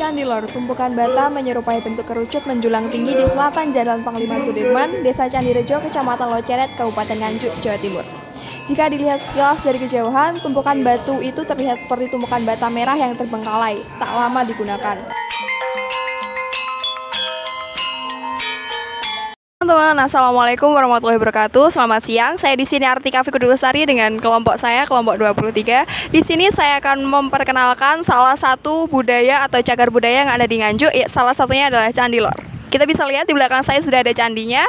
Candi Lor, tumpukan bata menyerupai bentuk kerucut menjulang tinggi di selatan Jalan Panglima Sudirman, Desa Candirejo, Kecamatan Loceret, Kabupaten Nganjuk, Jawa Timur. Jika dilihat sekilas dari kejauhan, tumpukan batu itu terlihat seperti tumpukan bata merah yang terbengkalai, tak lama digunakan. Teman-teman, assalamualaikum warahmatullahi wabarakatuh. Selamat siang. Saya di sini Artika Fikudulestari dengan kelompok saya, kelompok 23. Di sini saya akan memperkenalkan salah satu budaya atau cagar budaya yang ada di Nganjuk. Ya, salah satunya adalah Candi Lor. Kita bisa lihat di belakang saya sudah ada candinya.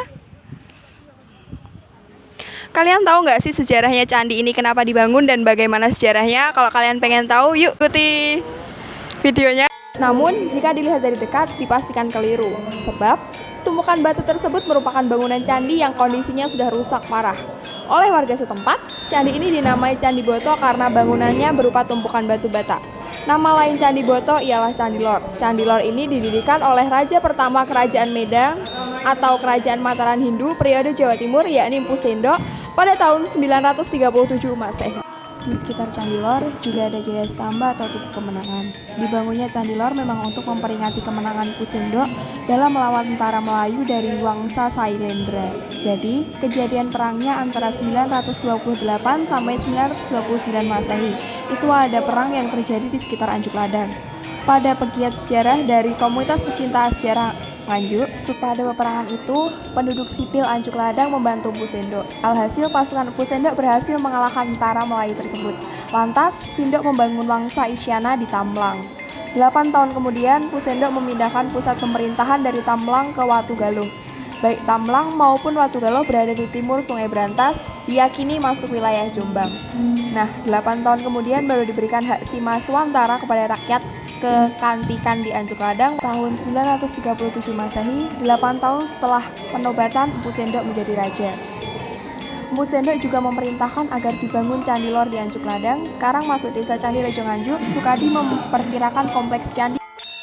Kalian tahu nggak sih sejarahnya candi ini kenapa dibangun dan bagaimana sejarahnya? Kalau kalian pengen tahu, yuk ikuti videonya. Namun, jika dilihat dari dekat, dipastikan keliru. Sebab, tumpukan batu tersebut merupakan bangunan candi yang kondisinya sudah rusak parah. Oleh warga setempat, candi ini dinamai Candi Boto karena bangunannya berupa tumpukan batu bata. Nama lain Candi Boto ialah Candi Lor. Candi Lor ini didirikan oleh Raja pertama Kerajaan Medang atau Kerajaan Mataram Hindu periode Jawa Timur, yakni Empu Sendok, pada tahun 937 Masehi. Di sekitar Candi Lor juga ada Jaya Stamba atau Tugu Kemenangan. Dibangunnya Candi Lor memang untuk memperingati kemenangan Empu Sendok dalam melawan tentara Melayu dari Wangsa Sailendra. Jadi, kejadian perangnya antara 928 sampai 929 Masehi. Itu ada perang yang terjadi di sekitar Anjuk Ladang. Pada pegiat sejarah dari komunitas pecinta sejarah Nganjuk, pada peperangan itu, penduduk sipil Anjuk Ladang membantu Empu Sendok. Alhasil, pasukan Empu Sendok berhasil mengalahkan tentara Melayu tersebut. Lantas, Sindok membangun Wangsa Isyana di Tamlang. 8 tahun kemudian, Empu Sendok memindahkan pusat pemerintahan dari Tamlang ke Watugaluh. Baik Tamlang maupun Watugaluh berada di timur Sungai Brantas, diyakini masuk wilayah Jombang. Nah, 8 tahun kemudian baru diberikan hak sima swantara kepada rakyat kekantikan di Anjuk Ladang tahun 937 Masehi, 8 tahun setelah penobatan Empu Sendok menjadi raja. Empu Sendok juga memerintahkan agar dibangun Candi Lor di Anjuk Ladang. Sekarang masuk Desa Candirejo Nganjuk, Sukadi memperkirakan kompleks candi.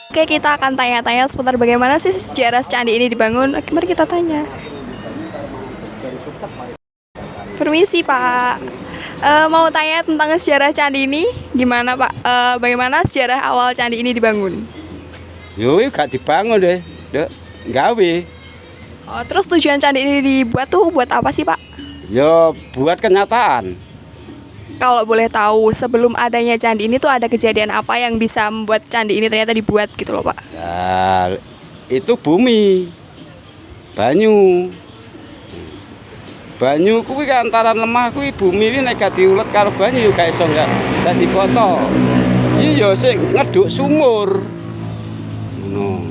Oke, kita akan tanya-tanya seputar bagaimana sih sejarah candi ini dibangun. Oke, mari kita tanya. Permisi Pak. Mau tanya tentang sejarah candi ini, gimana Pak? Bagaimana sejarah awal candi ini dibangun? Yo, gak dibangun deh, gawe. Oh, terus tujuan candi ini dibuat tuh buat apa sih Pak? Yo, buat kenyataan. Kalau boleh tahu, sebelum adanya candi ini tuh ada kejadian apa yang bisa membuat candi ini ternyata dibuat gitu loh Pak? Ya, itu bumi, banyu. Banyu kuwi antaran lemah kuwi bumi iki nek gak diulet karo banyu gak iso gak dipoto. Iki ya sing ngeduk sumur. Ngono.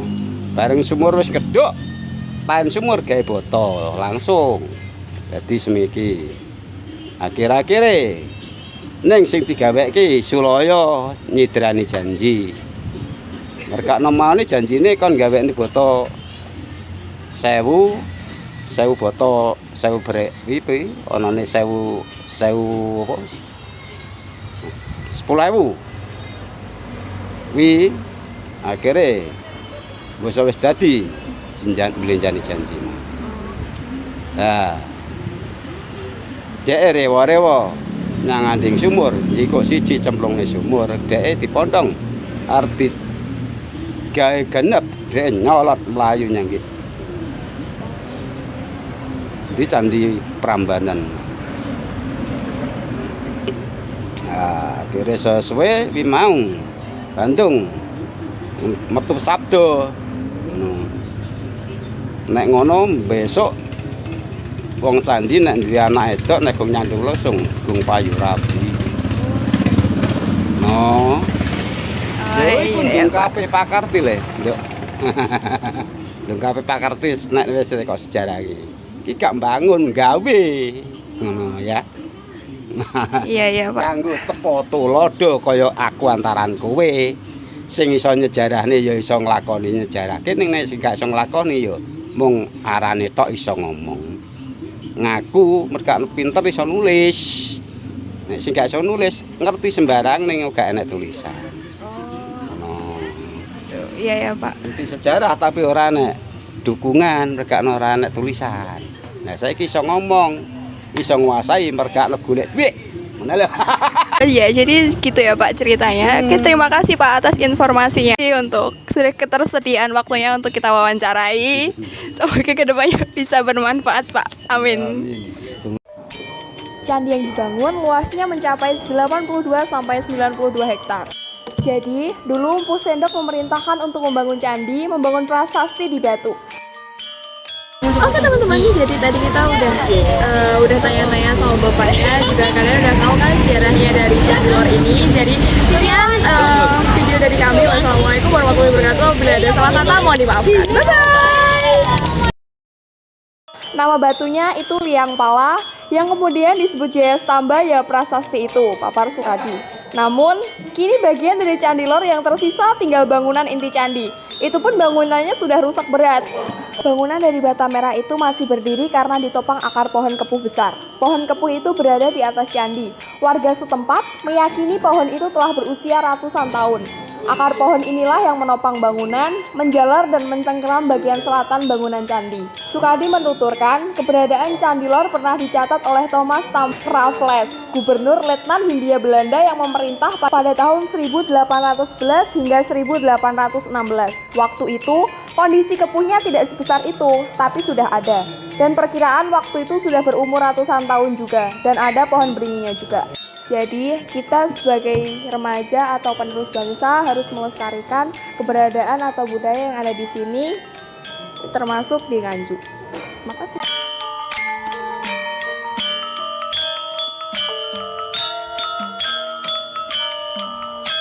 Bareng sumur wis keduk, paen sumur gawe boto langsung. Dadi semiki. Akhir-akhire ning sing digaweki Sulaya nyidrani janji. Merkakno maune janjine kon gawekne boto 1000 boto 1000 brek pipi onone 1000 apa 10.000 wi akhirnya wis dadi blenjani janji. Nah jek rewa-rewa nang anding sumur iki kok siji cemplungne sumur dheke dipondong arti gawe genep dhek nyolot mlayu nyangkit di Candi Prambanan. Nah, akhirnya sesuai wi mau Bandung metu Sabdo. Nek ngono besok wong candi nek duwe anak edok nek gong nyandung langsung gong payu rabi. No. Iya, kabeh pakarti le, Nduk. Nduk kabeh pakarti nek wis kok sejarah iki. Iki gak bangun gawe ngono ya. Iya Pak. Kanggo tepo tulodo kaya aku antaran kowe sing iso nyejarahne ya iso nglakoni nyejarahke ning nek sing gak iso nglakoni ya mung arane tok iso ngomong. Ngaku merga pinter iso nulis. Nek sing gak iso nulis ngerti sembarang ning gak enek tulisan. Ngono. Iya Pak. Ngerti sejarah tapi ora enek dukungan merga ora enek tulisan. Nah, saiki iso ngomong, iso nguasai merga golek duit. Ngono lho. Ya, jadi gitu ya Pak ceritanya. Oke, terima kasih Pak atas informasinya. Untuk sudah ketersediaan waktunya untuk kita wawancarai. Semoga kedepannya bisa bermanfaat Pak. Amin. Candi yang dibangun luasnya mencapai 82 sampai 92 hektar. Jadi, dulu Empu Sendok memerintahkan untuk membangun candi, membangun prasasti di batu. Oke teman-teman, jadi tadi kita udah tanya-tanya sama bapaknya, juga kalian udah tahu kan sejarahnya dari Candi Lor ini. Jadi sekian video dari kami. Wassalamualaikum warahmatullahi wabarakatuh. Bila ada salah kata mohon dimaafkan. Bye bye. Nama batunya itu Liang Pala, yang kemudian disebut Jaya Stamba ya prasasti itu, papar Sukadi. Namun, kini bagian dari Candi Lor yang tersisa tinggal bangunan inti candi. Itu pun bangunannya sudah rusak berat. Bangunan dari bata merah itu masih berdiri karena ditopang akar pohon kepuh besar. Pohon kepuh itu berada di atas candi. Warga setempat meyakini pohon itu telah berusia ratusan tahun. Akar pohon inilah yang menopang bangunan, menjalar dan mencengkeram bagian selatan bangunan candi. Sukadi menuturkan, keberadaan Candi Lor pernah dicatat oleh Thomas Tam Raffles, Gubernur Letnan Hindia Belanda yang memerintah pada tahun 1811 hingga 1816. Waktu itu, kondisi kepuhnya tidak sebesar itu, tapi sudah ada. Dan perkiraan waktu itu sudah berumur ratusan tahun juga, dan ada pohon beringinya juga. Jadi, kita sebagai remaja atau penerus bangsa harus melestarikan keberadaan atau budaya yang ada di sini, termasuk di Nganjuk. Makasih.